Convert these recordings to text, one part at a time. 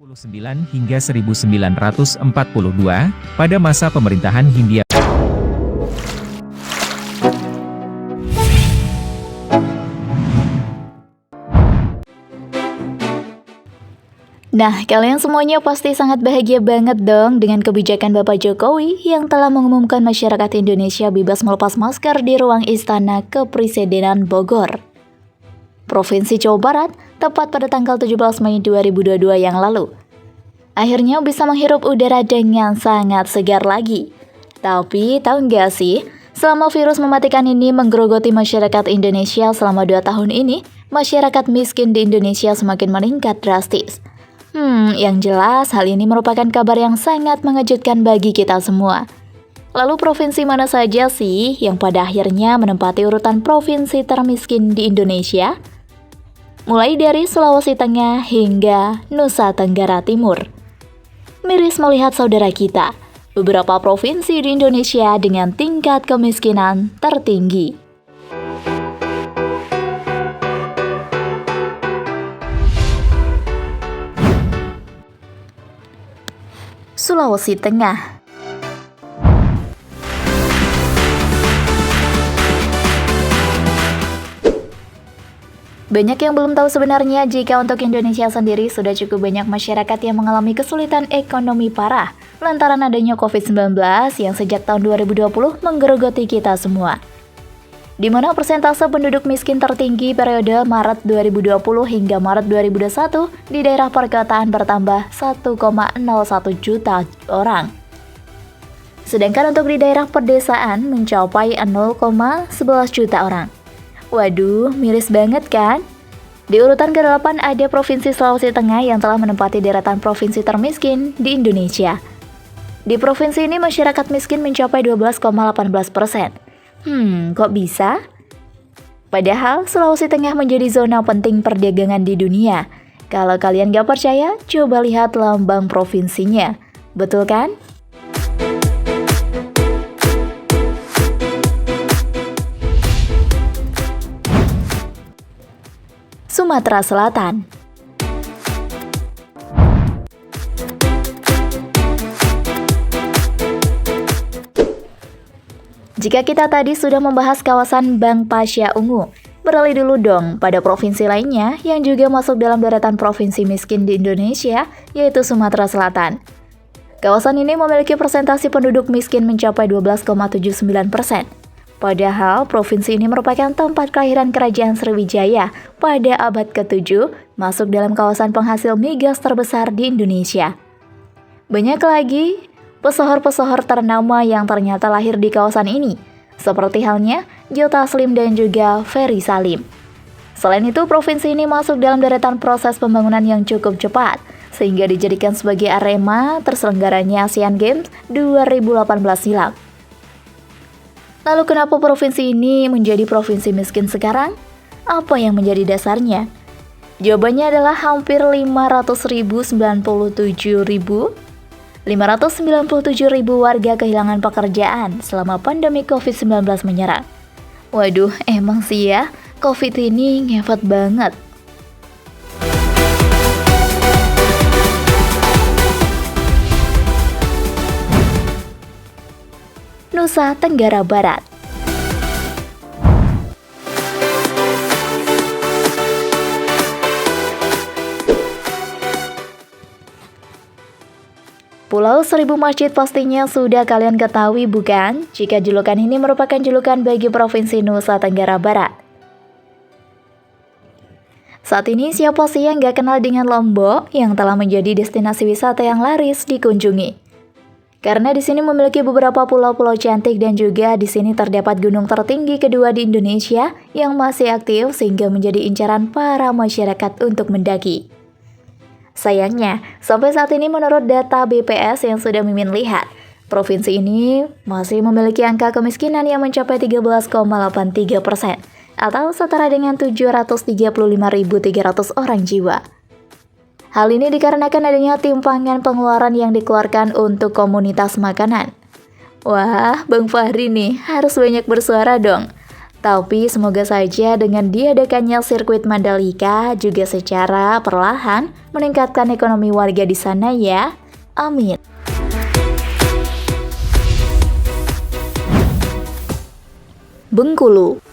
1999 hingga 1942, pada masa pemerintahan Hindia Nah, kalian semuanya pasti sangat bahagia banget dong dengan kebijakan Bapak Jokowi yang telah mengumumkan masyarakat Indonesia bebas melepas masker di ruang Istana Kepresidenan Bogor, Provinsi Jawa Barat, tepat pada tanggal 17 Mei 2022 yang lalu. Akhirnya bisa menghirup udara dengan sangat segar lagi. Tapi tahu nggak sih, selama virus mematikan ini menggerogoti masyarakat Indonesia selama 2 tahun ini, masyarakat miskin di Indonesia semakin meningkat drastis. Yang jelas hal ini merupakan kabar yang sangat mengejutkan bagi kita semua. Lalu provinsi mana saja sih yang pada akhirnya menempati urutan provinsi termiskin di Indonesia? Mulai dari Sulawesi Tengah hingga Nusa Tenggara Timur. Miris melihat saudara kita, beberapa provinsi di Indonesia dengan tingkat kemiskinan tertinggi. Sulawesi Tengah. Banyak yang belum tahu sebenarnya jika untuk Indonesia sendiri sudah cukup banyak masyarakat yang mengalami kesulitan ekonomi parah lantaran adanya COVID-19 yang sejak tahun 2020 menggerogoti kita semua. Di mana persentase penduduk miskin tertinggi periode Maret 2020 hingga Maret 2021 di daerah perkotaan bertambah 1,01 juta orang. Sedangkan untuk di daerah pedesaan mencapai 0,11 juta orang. Waduh, miris banget kan? Di urutan ke-8 ada Provinsi Sulawesi Tengah yang telah menempati deretan provinsi termiskin di Indonesia. Di provinsi ini masyarakat miskin mencapai 12,18%. Kok bisa? Padahal Sulawesi Tengah menjadi zona penting perdagangan di dunia. Kalau kalian gak percaya, coba lihat lambang provinsinya. Betul kan? Sumatera Selatan. Jika kita tadi sudah membahas kawasan Bang Pasya Ungu, beralih dulu dong pada provinsi lainnya yang juga masuk dalam deretan provinsi miskin di Indonesia, yaitu Sumatera Selatan. Kawasan ini memiliki persentase penduduk miskin mencapai 12,79%. Padahal provinsi ini merupakan tempat kelahiran Kerajaan Sriwijaya pada abad ke-7, masuk dalam kawasan penghasil migas terbesar di Indonesia. Banyak lagi pesohor-pesohor ternama yang ternyata lahir di kawasan ini, seperti halnya Joe Taslim dan juga Ferry Salim. Selain itu, provinsi ini masuk dalam deretan proses pembangunan yang cukup cepat, sehingga dijadikan sebagai arena terselenggaranya Asian Games 2018 silam. Lalu kenapa provinsi ini menjadi provinsi miskin sekarang? Apa yang menjadi dasarnya? Jawabannya adalah hampir 597.000 warga kehilangan pekerjaan selama pandemi COVID-19 menyerang. Waduh, emang sih ya, COVID ini ngefet banget. Nusa Tenggara Barat. Pulau Seribu Masjid pastinya sudah kalian ketahui bukan? Jika julukan ini merupakan julukan bagi Provinsi Nusa Tenggara Barat. Saat ini siapa sih yang gak kenal dengan Lombok yang telah menjadi destinasi wisata yang laris dikunjungi? Karena di sini memiliki beberapa pulau-pulau cantik dan juga di sini terdapat gunung tertinggi kedua di Indonesia yang masih aktif sehingga menjadi incaran para masyarakat untuk mendaki. Sayangnya, sampai saat ini menurut data BPS yang sudah Mimin lihat, provinsi ini masih memiliki angka kemiskinan yang mencapai 13,83% atau setara dengan 735.300 orang jiwa. Hal ini dikarenakan adanya timpangan pengeluaran yang dikeluarkan untuk komunitas makanan. Wah, Bang Fahri nih harus banyak bersuara dong. Tapi semoga saja dengan diadakannya sirkuit Mandalika juga secara perlahan meningkatkan ekonomi warga di sana ya. Amin. Bengkulu.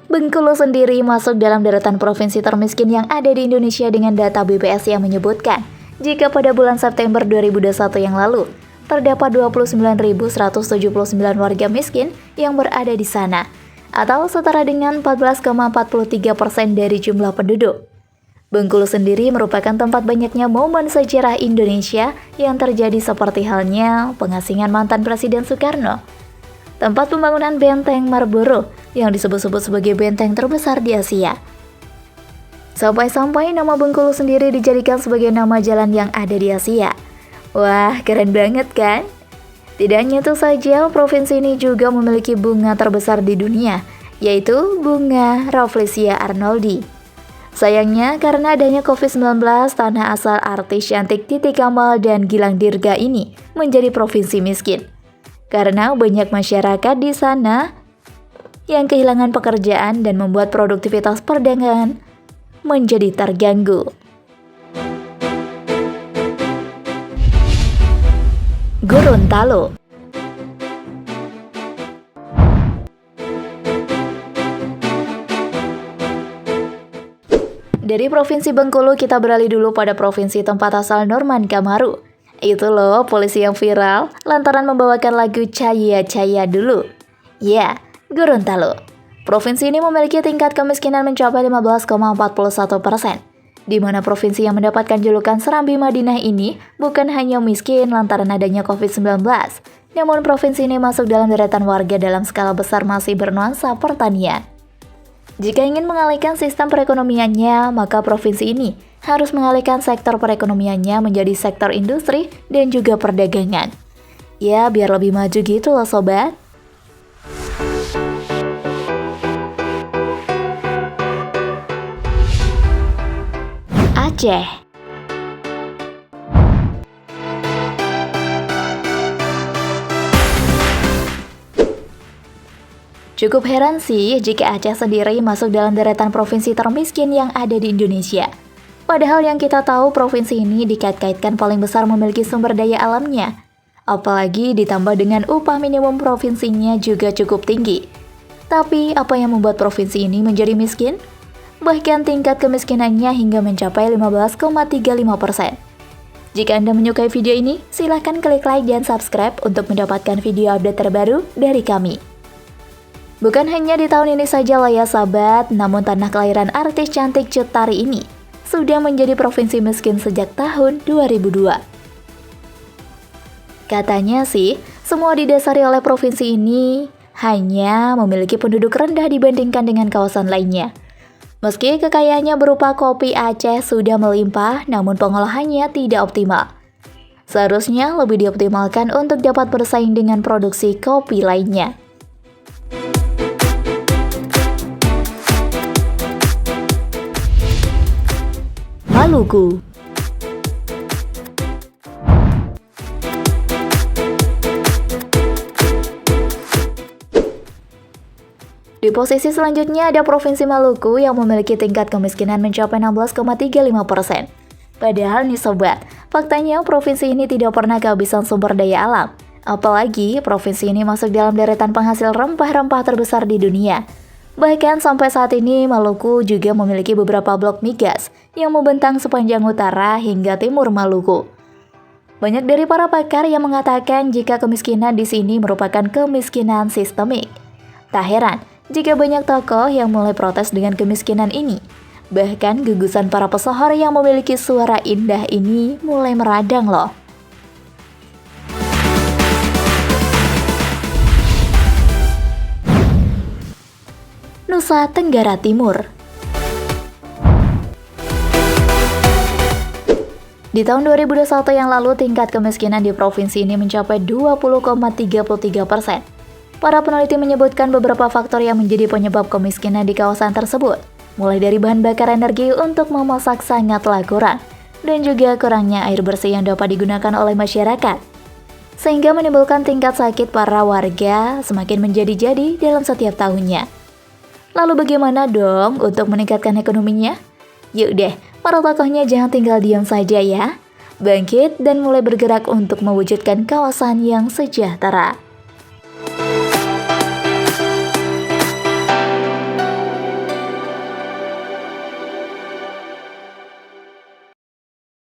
Bengkulu sendiri masuk dalam deretan provinsi termiskin yang ada di Indonesia dengan data BPS yang menyebutkan jika pada bulan September 2021 yang lalu terdapat 29.179 warga miskin yang berada di sana, atau setara dengan 14,43% dari jumlah penduduk. Bengkulu sendiri merupakan tempat banyaknya momen sejarah Indonesia yang terjadi seperti halnya pengasingan mantan Presiden Soekarno, tempat pembangunan benteng Marlborough yang disebut-sebut sebagai benteng terbesar di Asia. Sampai-sampai nama Bengkulu sendiri dijadikan sebagai nama jalan yang ada di Asia. Wah, keren banget kan? Tidak hanya itu saja, provinsi ini juga memiliki bunga terbesar di dunia, yaitu bunga Rafflesia arnoldi. Sayangnya, karena adanya COVID-19, tanah asal artis cantik Titi Kamal dan Gilang Dirga ini menjadi provinsi miskin. Karena banyak masyarakat di sana yang kehilangan pekerjaan dan membuat produktivitas perdagangan menjadi terganggu. Gorontalo. Dari Provinsi Bengkulu kita beralih dulu pada provinsi tempat asal Norman Kamaru. Itu loh polisi yang viral lantaran membawakan lagu Caya Caya dulu. Ya, Gorontalo. Provinsi ini memiliki tingkat kemiskinan mencapai 15,41%. Di mana provinsi yang mendapatkan julukan Serambi Madinah ini bukan hanya miskin lantaran adanya COVID-19, namun provinsi ini masuk dalam deretan warga dalam skala besar masih bernuansa pertanian. Jika ingin mengalihkan sistem perekonomiannya, maka provinsi ini harus mengalihkan sektor perekonomiannya menjadi sektor industri dan juga perdagangan. Ya, biar lebih maju gitu loh sobat. Aceh. Cukup heran sih jika Aceh sendiri masuk dalam deretan provinsi termiskin yang ada di Indonesia. Padahal yang kita tahu provinsi ini dikait-kaitkan paling besar memiliki sumber daya alamnya. Apalagi ditambah dengan upah minimum provinsinya juga cukup tinggi. Tapi apa yang membuat provinsi ini menjadi miskin? Bahkan tingkat kemiskinannya hingga mencapai 15,35%. Jika Anda menyukai video ini, silahkan klik like dan subscribe untuk mendapatkan video update terbaru dari kami. Bukan hanya di tahun ini saja loh ya sahabat, namun tanah kelahiran artis cantik Cut Tari ini sudah menjadi provinsi miskin sejak tahun 2002. Katanya sih, semua didasari oleh provinsi ini hanya memiliki penduduk rendah dibandingkan dengan kawasan lainnya. Meski kekayaannya berupa kopi Aceh sudah melimpah, namun pengolahannya tidak optimal. Seharusnya lebih dioptimalkan untuk dapat bersaing dengan produksi kopi lainnya. Maluku. Di posisi selanjutnya ada Provinsi Maluku yang memiliki tingkat kemiskinan mencapai 16,35%. Padahal nih sobat, faktanya provinsi ini tidak pernah kehabisan sumber daya alam. Apalagi provinsi ini masuk dalam deretan penghasil rempah-rempah terbesar di dunia. Bahkan sampai saat ini Maluku juga memiliki beberapa blok migas yang membentang sepanjang utara hingga timur Maluku. Banyak dari para pakar yang mengatakan jika kemiskinan di sini merupakan kemiskinan sistemik. Tak heran jika banyak tokoh yang mulai protes dengan kemiskinan ini. Bahkan gugusan para pesohor yang memiliki suara indah ini mulai meradang loh. Nusa Tenggara Timur. Di tahun 2021 yang lalu, tingkat kemiskinan di provinsi ini mencapai 20,33%. Para peneliti menyebutkan beberapa faktor yang menjadi penyebab kemiskinan di kawasan tersebut, mulai dari bahan bakar energi untuk memasak sangatlah kurang, dan juga kurangnya air bersih yang dapat digunakan oleh masyarakat, sehingga menimbulkan tingkat sakit para warga semakin menjadi-jadi dalam setiap tahunnya. Lalu bagaimana dong untuk meningkatkan ekonominya? Yuk deh, para tokohnya jangan tinggal diam saja ya. Bangkit dan mulai bergerak untuk mewujudkan kawasan yang sejahtera.